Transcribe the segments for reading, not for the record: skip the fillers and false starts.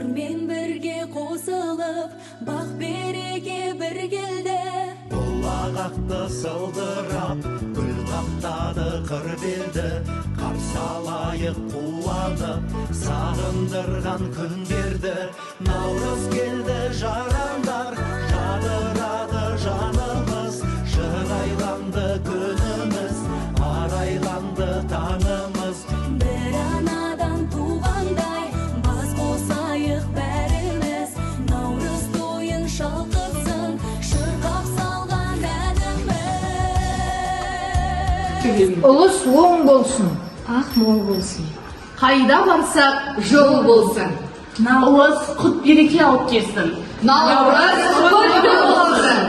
Жырмен бірге қосылып, бақ береке бір келді. Бұлағақты сылдырап, гүл қаптады қыр белді. Қарсы алайық қуанып, сағындырған күндерді. Наурыз келді жарандар, жадырады жанымыз. Жырайланды күніміз, арайланды таңымыз. Бір анадан туғандай, бас қосайық бәріміз. Наурыз тойын шалқытсын, шырқап салған әніміз. Ұлыс оң болсын, ақ мол болсын. қайда барсақ жол болсын. Наурыз құт береке алып келсін. Наурыз құтты болсын.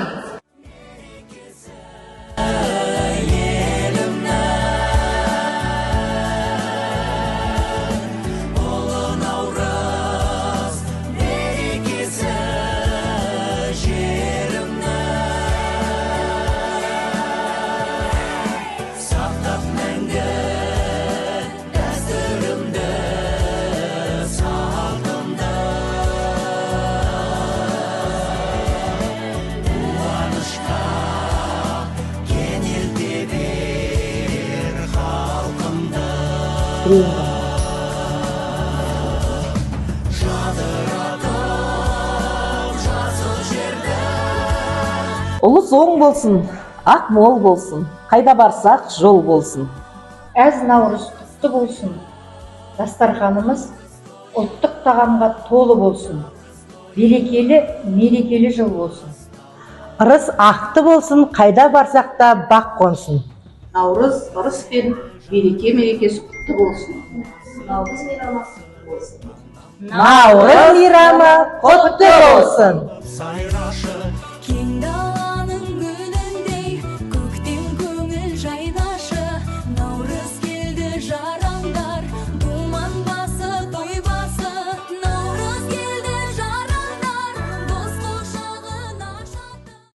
Ұлыс оң болсын, ақ мол болсын, қайда барсақ жол болсын. Әз наурыз құтты болсын, дастарханымыз ұлттық тағамға толы болсын, берекелі, мерекелі жыл болсын. Ырыс ақты болсын, қайда барсақ та бақ қонсын. Наурыз ырыс пен береке мерекесі құтты болсын. Наурыз мейрамы құтты болсын. Сайрашы